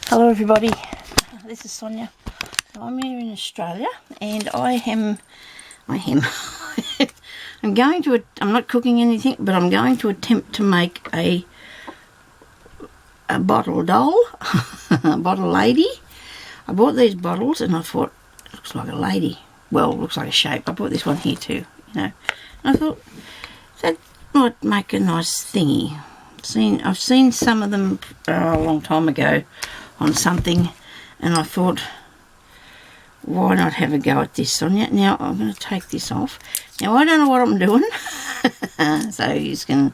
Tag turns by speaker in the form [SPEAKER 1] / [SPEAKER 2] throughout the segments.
[SPEAKER 1] Hello everybody, this is Sonia. So I'm here in Australia and I'm not cooking anything, but I'm going to attempt to make a bottle doll, a bottle lady. I bought these bottles and I thought, it looks like a lady. Well, it looks like a shape. I bought this one here too, you know. And I thought, that might make a nice thingy. I've seen some of them a long time ago on something, and I thought, why not have a go at this, Sonia? Now I'm going to take this off. Now I don't know what I'm doing, so you just can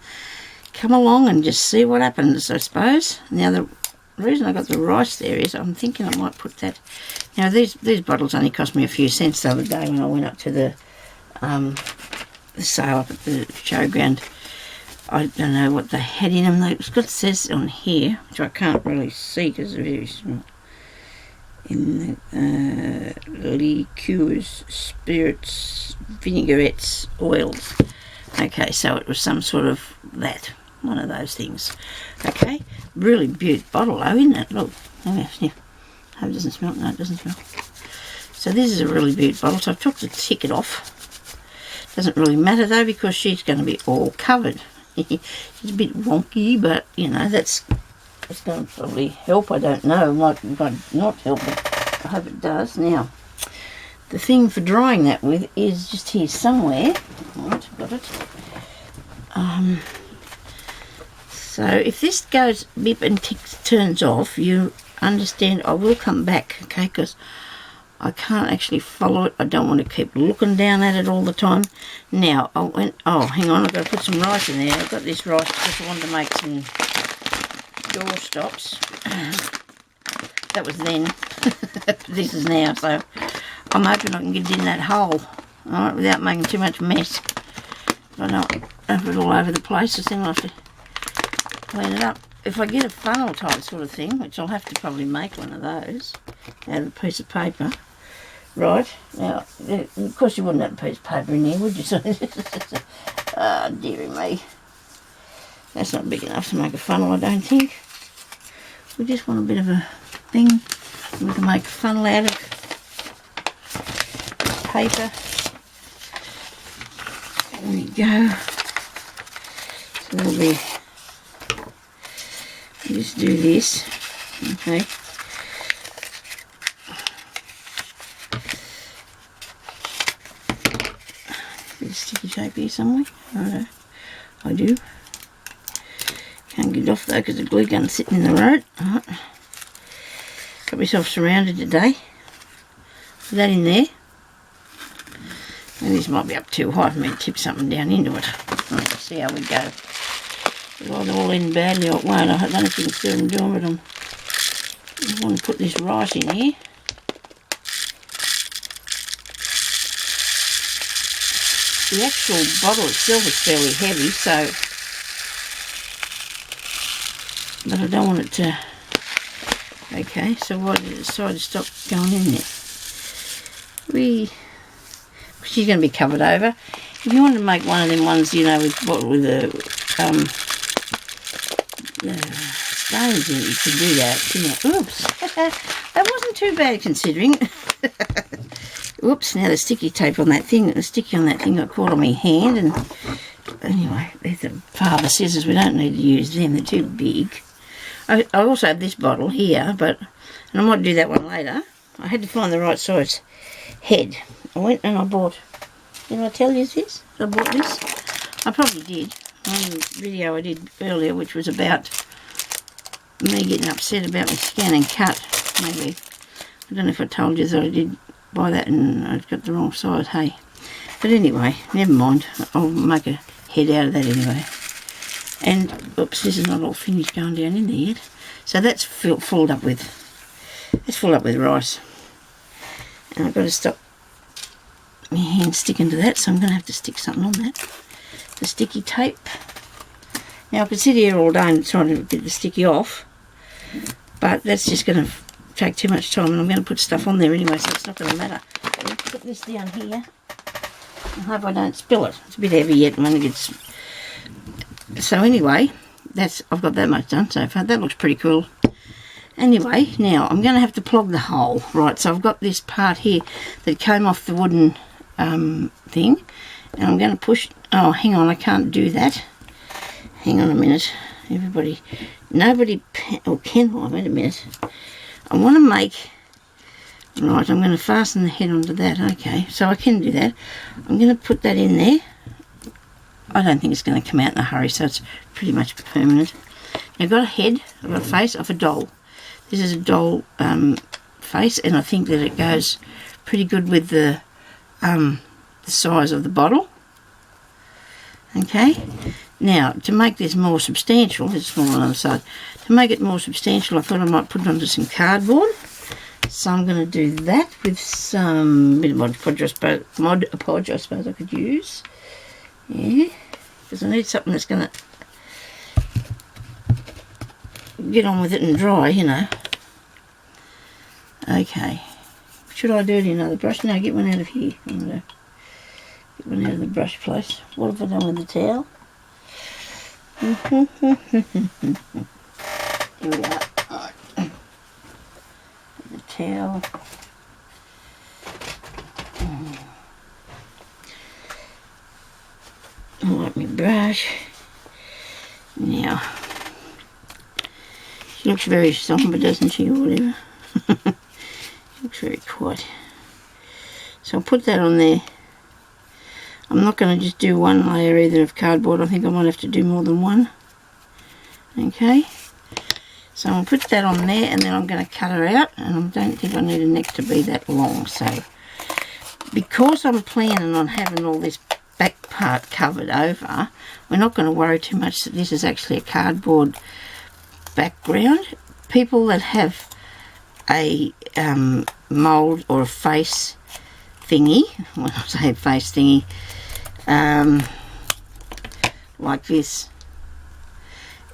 [SPEAKER 1] come along and just see what happens, I suppose. Now the reason I got the rice there is I'm thinking I might put that. Now these bottles only cost me a few cents the other day when I went up to the sale up at the showground. I don't know what they had in them. It's got, it says on here, which I can't really see because it's very small. In the liqueurs, spirits, vinaigrettes, oils. Okay, so it was some sort of that, one of those things. Okay, really beautiful bottle though, isn't it? Look, let me sniff. Hope it doesn't smell. No, it doesn't smell. So this is a really beautiful bottle. So I've took the ticket off. Doesn't really matter though because she's going to be all covered. It's a bit wonky, but you know it's going to probably help. I don't know, might not help, but I hope it does. Now, the thing for drying that with is just here somewhere. Right, got it. So if this goes beep and turns off, you understand I will come back, okay? Because I can't actually follow it. I don't want to keep looking down at it all the time. Now, oh, hang on, I've got to put some rice in there. I've got this rice because I wanted to make some door stops. That was then. This is now, so I'm hoping I can get it in that hole, alright, without making too much mess. I know I have it all over the place, so then I'll have to clean it up. If I get a funnel type sort of thing, which I'll have to probably make one of those out of a piece of paper. Right, now, of course you wouldn't have a piece of paper in here, would you? Ah, dearie me. That's not big enough to make a funnel, I don't think. We just want a bit of a thing. We can make a funnel out of paper. There we go. So that'll be, just do this, okay. Bit of sticky tape here somewhere. I do. Can't get it off though because the glue gun's sitting in the road. Alright. Got myself surrounded today. Put that in there. And this might be up too high for me to tip something down into it. Let's see how we go. It'll either all end badly or it won't. I don't know if you can see what I'm doing, but I want to put this rice in here. The actual bottle itself is fairly heavy, so, but I don't want it to. Okay, so why did it decide to stop going in there? She's going to be covered over. If you wanted to make one of them ones, you know, with the stones in it, you could do that, couldn't you? Oops, that wasn't too bad considering. Oops, now the sticky tape on that thing, the sticky on that thing got caught on my hand, and anyway, there's the father scissors, we don't need to use them, they're too big. I also have this bottle here, and I might do that one later. I had to find the right size head. I went and I bought, did I tell you this? I bought this? I probably did. On the video I did earlier, which was about me getting upset about my scan and cut, maybe. I don't know if I told you that I did buy that and I got the wrong size, hey. But anyway, never mind. I'll make a head out of that anyway. And, oops, this is not all finished going down in there yet. So that's filled up with rice. And I've got to stop my hand sticking to that, so I'm going to have to stick something on that. The sticky tape. Now I could sit here all day and try to get the sticky off, but that's just going to take too much time, and I'm going to put stuff on there anyway, so it's not going to matter. Let's put this down here. I hope I don't spill it. It's a bit heavy yet when it gets. So anyway, I've got that much done so far. That looks pretty cool. Anyway, now I'm going to have to plug the hole. Right, so I've got this part here that came off the wooden thing. And I'm going to push... Oh, hang on, I can't do that. Hang on a minute. Nobody... Oh, can I? Wait a minute. I want to make... Right, I'm going to fasten the head onto that. Okay, so I can do that. I'm going to put that in there. I don't think it's going to come out in a hurry, so it's pretty much permanent. Now, I've got a head, I've got a face of a doll. This is a doll face, and I think that it goes pretty good with the size of the bottle. Okay, now to make this more substantial, it's small on the other side. To make it more substantial, I thought I might put it onto some cardboard. So I'm going to do that with some bit of Mod Podge, I suppose I could use. Yeah, because I need something that's going to get on with it and dry, you know. Okay. Should I do it in another brush? No, get one out of here. I'm going to get one out of the brush place. What have I done with the towel? Here we are. Right. The towel. Wipe my brush. Now, she looks very sombre, doesn't she, or whatever. She looks very quiet. So I'll put that on there. I'm not going to just do one layer either of cardboard. I think I might have to do more than one. Okay. So I'll put that on there, and then I'm going to cut her out, and I don't think I need a neck to be that long. So because I'm planning on having all this back part covered over, we're not going to worry too much that this is actually a cardboard background. People that have a mould or a face thingy, when I say face thingy, like this,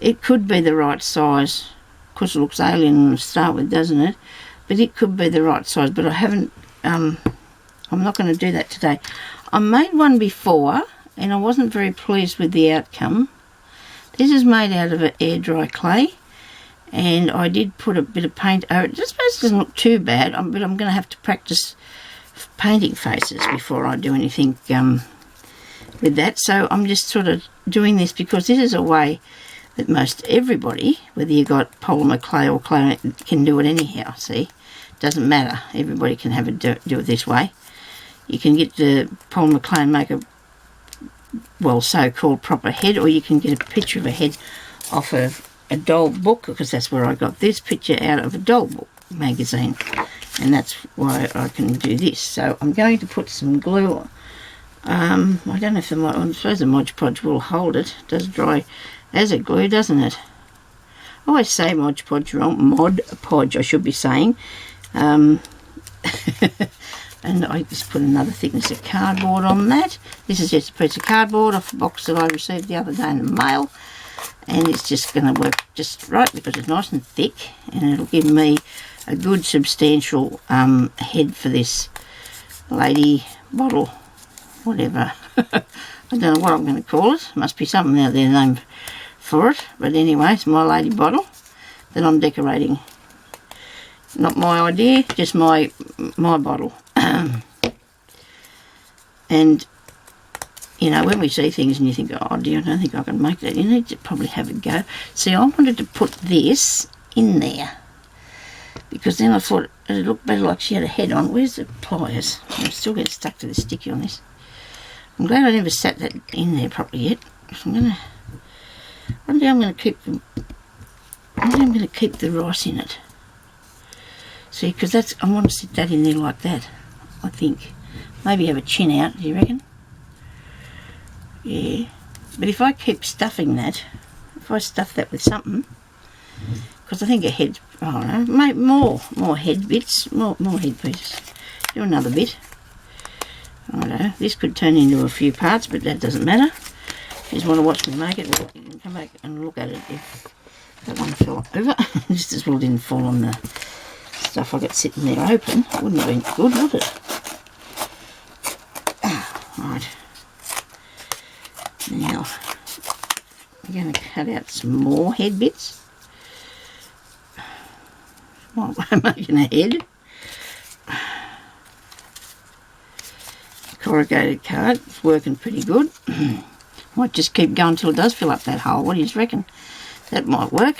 [SPEAKER 1] it could be the right size. Of course it looks alien to start with, doesn't it? But it could be the right size, but I haven't, I'm not going to do that today. I made one before and I wasn't very pleased with the outcome. This is made out of an air dry clay, and I did put a bit of paint over it. I suppose it doesn't look too bad, but I'm going to have to practice painting faces before I do anything with that. So I'm just sort of doing this because this is a way that most everybody, whether you got polymer clay or clay, can do it anyhow. See, doesn't matter. Everybody can have it do it this way. You can get the polymer clay and make a, well, so-called proper head, or you can get a picture of a head off of a doll book, because that's where I got this picture out of a doll book magazine, and that's why I can do this. So I'm going to put some glue. I don't know if I suppose the Mod Podge will hold it. It does dry as a glue, doesn't it? I always say Mod Podge wrong. Mod Podge, I should be saying. And I just put another thickness of cardboard on that. This is just a piece of cardboard off a box that I received the other day in the mail, and it's just going to work just right because it's nice and thick, and it'll give me a good substantial head for this lady bottle, whatever. I don't know what I'm going to call it. Must be something out there named for it, but anyway, it's my lady bottle that I'm decorating. Not my idea, just my bottle. And you know, when we see things and you think, oh dear, I don't think I can make that, you need to probably have a go. See, I wanted to put this in there because then I thought it'd look better like she had a head on. Where's the pliers? I'm still getting stuck to the sticky on this. I'm glad I never sat that in there properly yet. One day I'm going to keep the rice in it. See, because I want to sit that in there like that, I think. Maybe have a chin out, do you reckon? Yeah. But if I keep stuffing that, if I stuff that with something, because I think a head, I don't know, make more head bits, more head pieces. Do another bit. I don't know, this could turn into a few parts, but that doesn't matter. If you just want to watch me make it, you can come back and look at it if that one fell over. Just as well didn't fall on the stuff I got sitting there open. Wouldn't have been good, would it? Right. Now, I'm going to cut out some more head bits. while I'm making a head. Corrugated card, it's working pretty good. Might just keep going until it does fill up that hole. What do you reckon? That might work.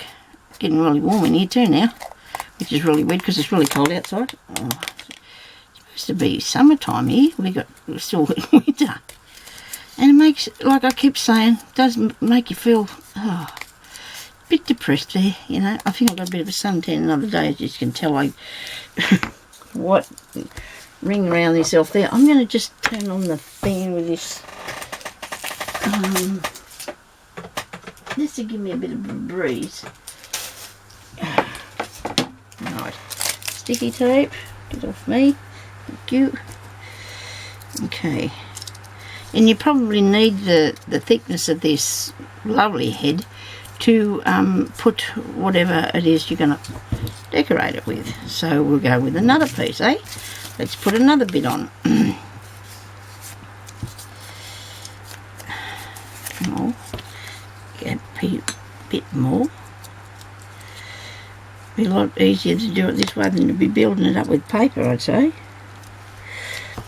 [SPEAKER 1] It's getting really warm in here too now, which is really weird because it's really cold outside. Oh, it's supposed to be summertime here. We're still in winter. And it makes, like I keep saying, it does make you feel a bit depressed there, you know. I think I've got a bit of a suntan another day, as you can tell. I what ring around myself there. I'm going to just turn on the fan with this. Just to give me a bit of a breeze. Right, sticky tape, get off me. Thank you. Okay. And you probably need the thickness of this lovely head to put whatever it is you're going to decorate it with. So we'll go with another piece, eh? Let's put another bit on. More. Get a bit more. Be a lot easier to do it this way than to be building it up with paper, I'd say.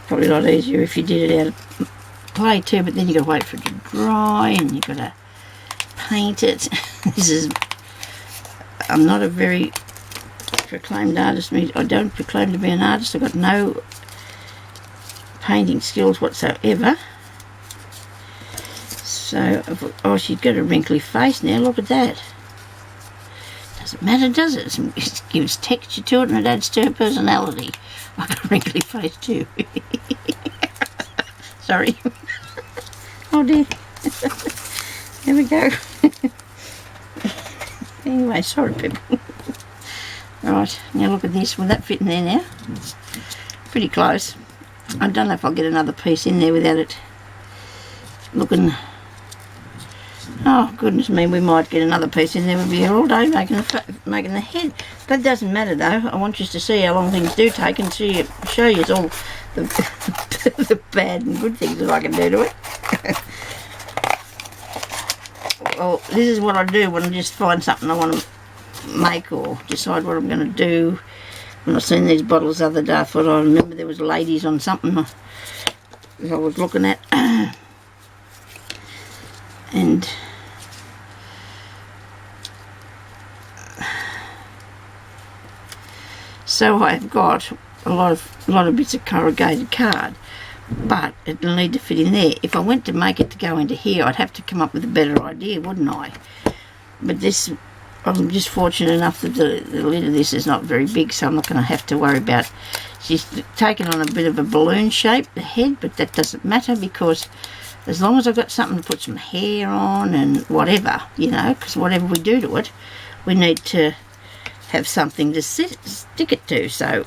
[SPEAKER 1] Probably a lot easier if you did it out of clay too, but then you've got to wait for it to dry and you've got to paint it. I'm not a very proclaimed artist. I don't proclaim to be an artist. I've got no painting skills whatsoever. So, oh, she's got a wrinkly face now. Look at that. Doesn't matter, does it? It gives texture to it and it adds to her personality. I've got a wrinkly face too. Sorry. Oh dear. There we go. Anyway, sorry people. Right, now look at this. Will that fit in there now? It's pretty close. I don't know if I'll get another piece in there without it looking... Oh, goodness me, we might get another piece in there. We'll be here all day making the head. That doesn't matter, though. I want you to see how long things do take and show you all the, the bad and good things that I can do to it. Well, this is what I do when I just find something I want to make or decide what I'm going to do. When I seen these bottles the other day, I thought I remember there was ladies on something I was looking at. And so I've got a lot of bits of corrugated card, but it'll need to fit in there. If I went to make it to go into here, I'd have to come up with a better idea, wouldn't I? But this, I'm just fortunate enough that the lid of this is not very big, so I'm not going to have to worry about. She's taken on a bit of a balloon shape, the head, but that doesn't matter because as long as I've got something to put some hair on and whatever, you know, because whatever we do to it, we need to have something to stick it to. So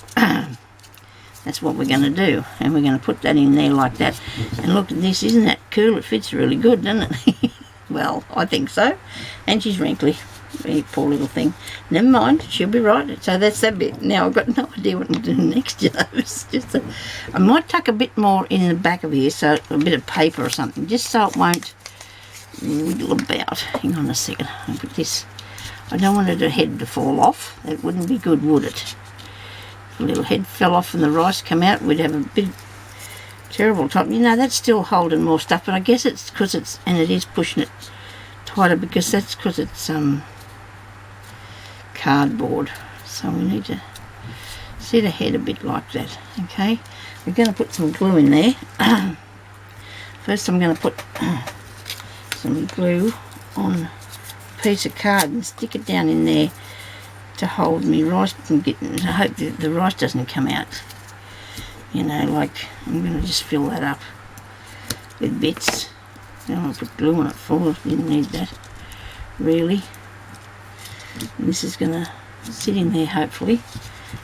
[SPEAKER 1] that's what we're going to do. And we're going to put that in there like that. And look at this, isn't that cool? It fits really good, doesn't it? Well, I think so. And she's wrinkly. Poor little thing. Never mind, she'll be right. So that's that bit. Now I've got no idea what I'm doing next to those. I might tuck a bit more in the back of here, so a bit of paper or something, just so it won't wiggle about. Hang on a second. I'll put this. I don't want her head to fall off. That wouldn't be good, would it? If the little head fell off and the rice come out, we'd have a big terrible time. You know, that's still holding more stuff, but I guess it's because it is pushing it tighter because that's because it's cardboard, so we need to set ahead a bit like that. Okay, we're going to put some glue in there. First I'm going to put some glue on a piece of card and stick it down in there to hold me rice from getting. I hope the rice doesn't come out, you know, like I'm going to just fill that up with bits. I don't want to put glue on it for, didn't need that really. And this is going to sit in there hopefully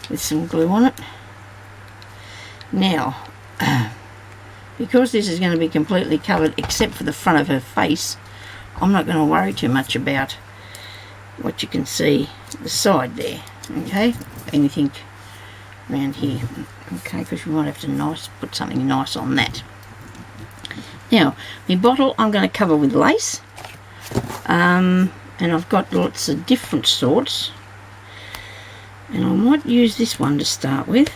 [SPEAKER 1] with some glue on it. Now, because this is going to be completely covered except for the front of her face, I'm not going to worry too much about what you can see the side there. Okay, anything around here. Okay, because we might have to put something nice on that. Now, my bottle I'm going to cover with lace. And I've got lots of different sorts, and I might use this one to start with.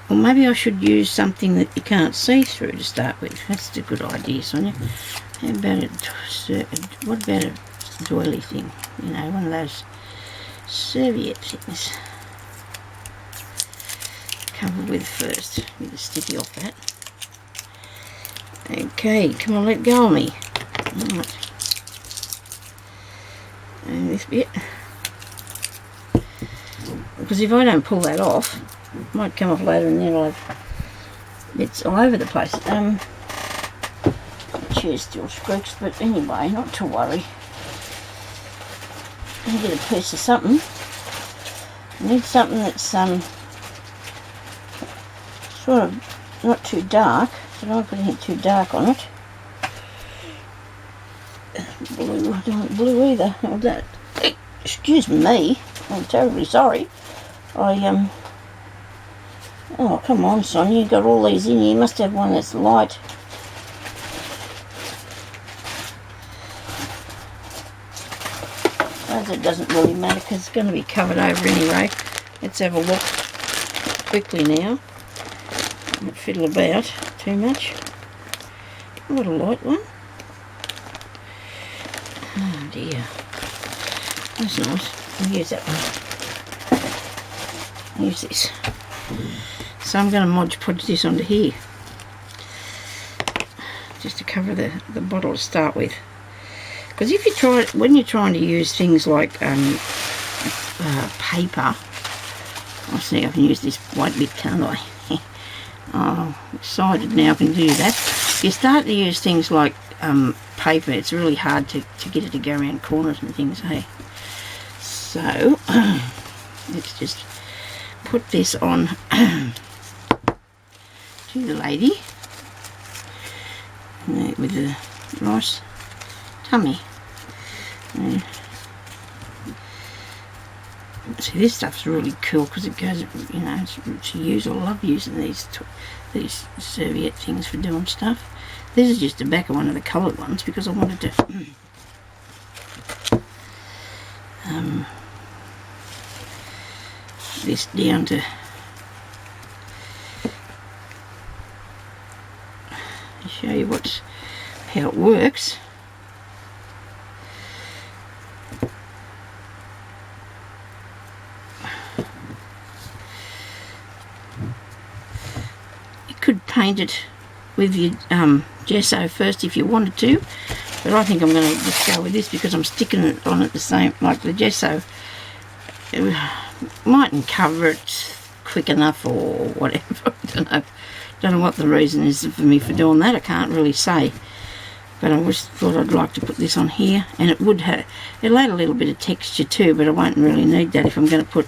[SPEAKER 1] Or maybe I should use something that you can't see through to start with. That's a good idea, Sonia. How about what about a doily thing? You know, one of those serviette things. Cover with first. Get the sticky off that. Okay, come on, let go of me. Right. And this bit. Because if I don't pull that off, it might come off later and then I'll have bits all over the place. The chair still squeaks, but anyway, not to worry. I get a piece of something. I need something that's sort of not too dark, so I don't want to put anything too dark on it. Blue, I don't want blue either. Oh, that, excuse me, I'm terribly sorry. Oh, come on, Sonia, you got all these in here. You must have one that's light. As it doesn't really matter because it's going to be covered over anyway. Let's have a look quickly now. Don't fiddle about too much. What a light one. Oh dear. That's nice. I'll use that one. I'll use this. So I'm going to Mod Podge this onto here. Just to cover the bottle to start with. Because if you try, when you're trying to use things like paper, I'll see I can use this white bit, can't I? Oh, excited now I can do that. You start to use things like paper, it's really hard to get it to go around corners and things, hey? So, let's just put this on to the lady with a nice tummy. See, this stuff's really cool because it goes, you know, to use. I love using these serviette things for doing stuff. This is just the back of one of the coloured ones because I wanted to this down to show you how it works. You could paint it with your gesso first if you wanted to, but I think I'm going to just go with this because I'm sticking it on at the same, like the gesso. It mightn't cover it quick enough or whatever. I don't know what the reason is for me for doing that. I can't really say, but I just thought I'd like to put this on here, and it'll add a little bit of texture too, but I won't really need that if I'm going to put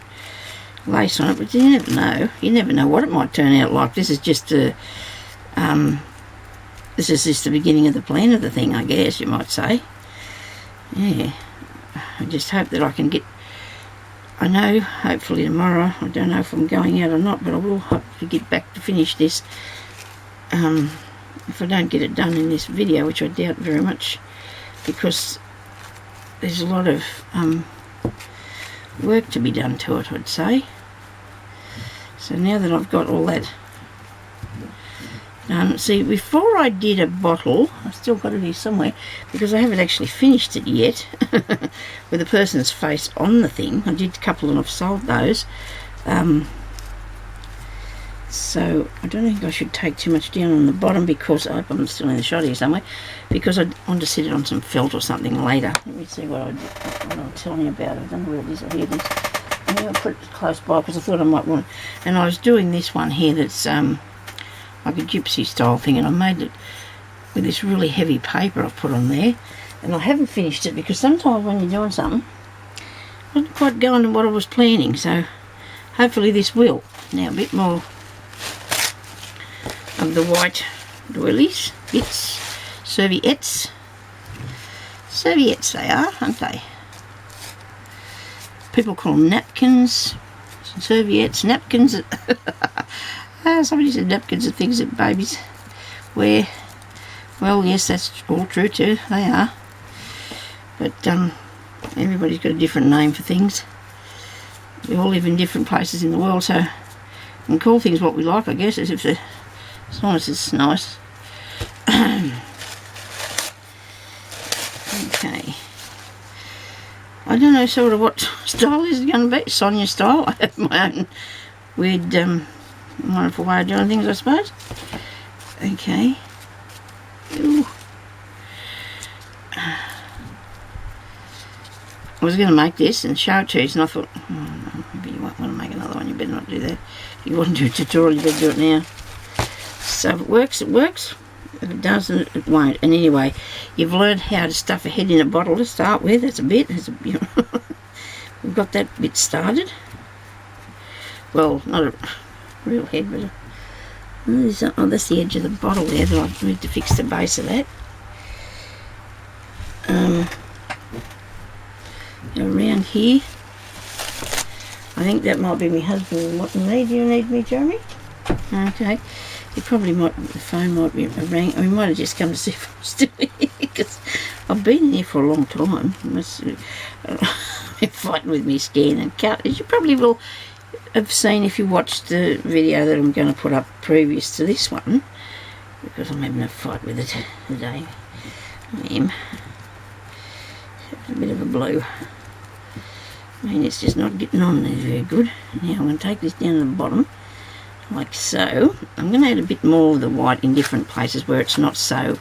[SPEAKER 1] lace on it. But you never know what it might turn out like. This is just the beginning of the plan of the thing, I guess you might say. Yeah, I just hope that I can get, I know hopefully tomorrow, I don't know if I'm going out or not, but I will hope to get back to finish this. If I don't get it done in this video, which I doubt very much, because there's a lot of work to be done to it, I'd say. So now that I've got all that done, see, before I did a bottle, I've still got it here somewhere, because I haven't actually finished it yet, with a person's face on the thing. I did a couple and I've sold those. So I don't think I should take too much down on the bottom, because I hope I'm still in the shot here somewhere, because I want to sit it on some felt or something later. Let me see what I'm telling you about it. I don't know where it is. I hear this. I'm going to put it close by because I thought I might want it. And I was doing this one here that's like a gypsy style thing, and I made it with this really heavy paper I've put on there, and I haven't finished it because sometimes when you're doing something it wasn't quite going to what I was planning, so hopefully this will. Now a bit more of the white doilies, bits, serviettes they are, aren't they? People call them napkins, serviettes, napkins. Somebody said napkins are things that babies wear. Well, yes, that's all true too, they are. But everybody's got a different name for things. We all live in different places in the world, so we can call things what we like, I guess, as long as it's nice. Okay. I don't know sort of what style this is going to be. Sonya style. I have my own weird, wonderful way of doing things, I suppose. Okay. Ooh. I was going to make this and show it to you, and I thought, oh, no, maybe you won't want to make another one. You better not do that. If you want to do a tutorial, you better do it now. So if it works, it works. If it doesn't, it won't. And anyway, you've learned how to stuff a head in a bottle to start with. That's a bit. We've got that bit started. Well, not a real head, but that's the edge of the bottle there that I need to fix the base of that. Around here, I think that might be my husband wanting me. Do you need me, Jeremy? Okay. He probably might, the phone might be ring. He might have just come to see if I'm still here, because I've been here for a long time. I've been fighting with me scan and cut, as you probably will have seen if you watched the video that I'm going to put up previous to this one, because I'm having a fight with it today. I am. It's a bit of a blue. I mean, it's just not getting on there very good. Now I'm going to take this down to the bottom, like so. I'm going to add a bit more of the white in different places where it's not so,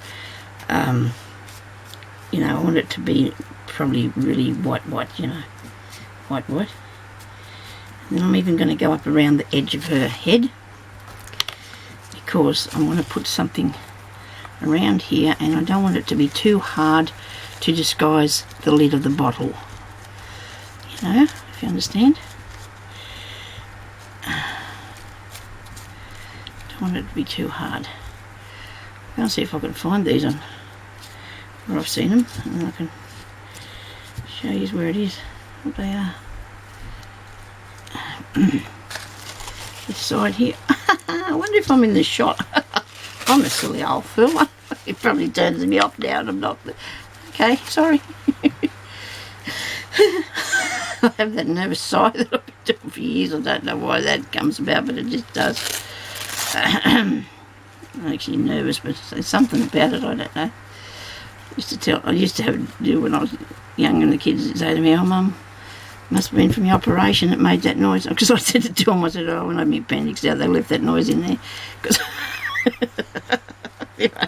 [SPEAKER 1] you know, I want it to be probably really white, you know, white. And then I'm even going to go up around the edge of her head, because I want to put something around here, and I don't want it to be too hard to disguise the lid of the bottle. You know, if you understand. Don't want it to be too hard. I'll see if I can find these on where I've seen them, and then I can show you where it is, what they are. This side here. I wonder if I'm in the shot. I'm a silly old fool. It probably turns me off now, and I'm not. Okay, sorry. I have that nervous sigh that I've been doing for years. I don't know why that comes about, but it just does. I'm actually nervous, but there's something about it, I don't know. I used to have to do when I was young, and the kids would say to me, "Oh, Mum, must have been from your operation that made that noise." Because I said it to them, I said, "Oh, when I had my appendix out, they left that noise in there." Because you know,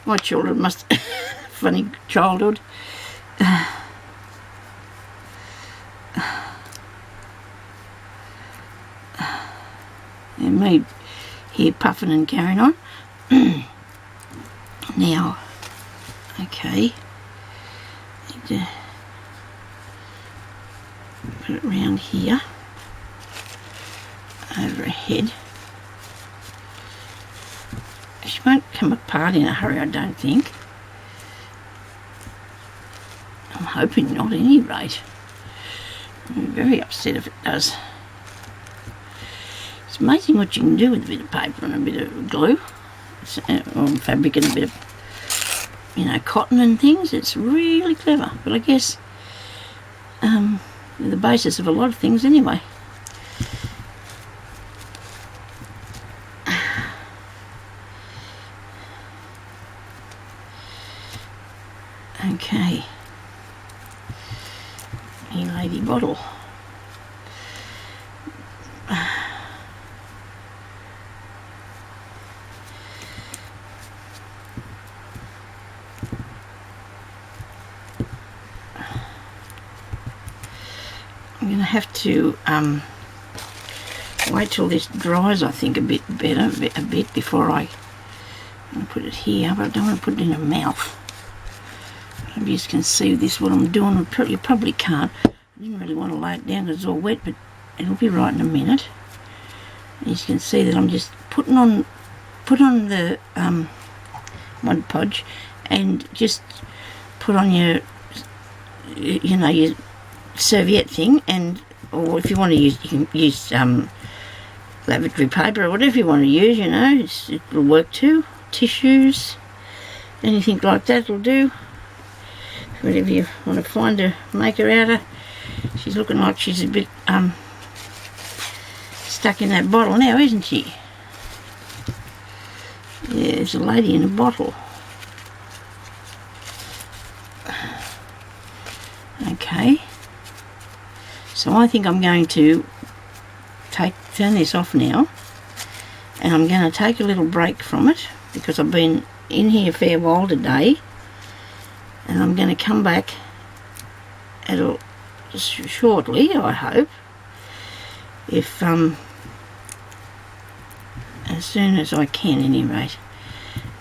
[SPEAKER 1] my children must funny childhood. And me here puffing and carrying on. Now, okay, need to put it around here, over her head. She won't come apart in a hurry, I don't think. I'm hoping not, at any rate. I'm very upset if it does. It's amazing what you can do with a bit of paper and a bit of glue, or fabric and a bit of, you know, cotton and things. It's really clever, but I guess the basis of a lot of things anyway. Okay, hey lady bottle. I'm going to have to wait till this dries, I think, a bit better, a bit before I put it here, but I don't want to put it in her mouth. Maybe you can see this, what I'm doing. You probably can't. I didn't really want to lay it down because it's all wet, but it'll be right in a minute. You can see that I'm just putting on the Mod Podge, and just put on your, you know, your serviette thing, and or if you want to use, you can use lavatory paper or whatever you want to use, you know, it'll work too. Tissues, anything like that will do. Whatever you want to find a maker out of. She's looking like she's a bit stuck in that bottle now, isn't she? Yeah, there's a lady in a bottle. Okay. So I think I'm going to turn this off now, and I'm going to take a little break from it because I've been in here a fair while today, and I'm going to come back shortly, I hope, if as soon as I can, at any rate,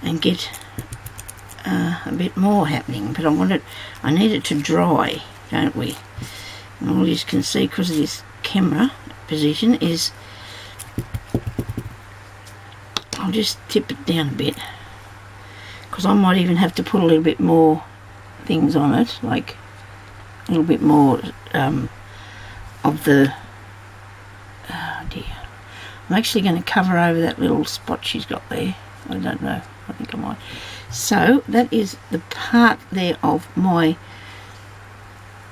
[SPEAKER 1] and get a bit more happening. But I need it to dry, don't we? And all you can see, because of this camera position, is I'll just tip it down a bit, because I might even have to put a little bit more things on it, like a little bit more of the, oh dear, I'm actually going to cover over that little spot she's got there. I don't know, I think I might. So that is the part there of my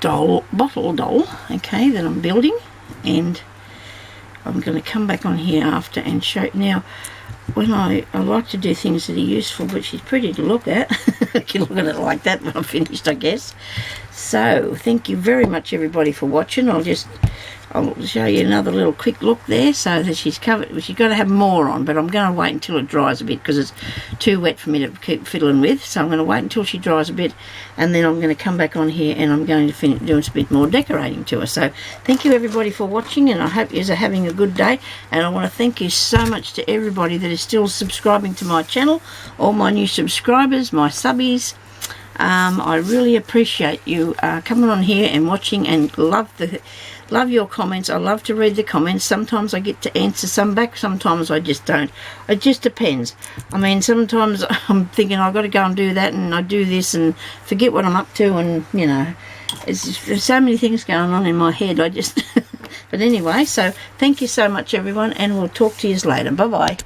[SPEAKER 1] bottle doll, okay, that I'm building, and I'm going to come back on here after and show you. Now, when I like to do things that are useful, but she's pretty to look at. You can look at it like that when I'm finished, I guess. So thank you very much, everybody, for watching. I'll show you another little quick look there, so that she's covered. She's got to have more on, but I'm going to wait until it dries a bit, because it's too wet for me to keep fiddling with. So I'm going to wait until she dries a bit, and then I'm going to come back on here and I'm going to finish doing a bit more decorating to her. So thank you, everybody, for watching, and I hope you are having a good day. And I want to thank you so much to everybody that is still subscribing to my channel, all my new subscribers, my subbies. I really appreciate you coming on here and watching, and love your comments. I love to read the comments. Sometimes I get to answer some back, sometimes I just don't. It just depends. I mean, sometimes I'm thinking I've got to go and do that, and I do this and forget what I'm up to, and you know, there's so many things going on in my head. I just but anyway, so thank you so much, everyone, and we'll talk to you later. Bye bye.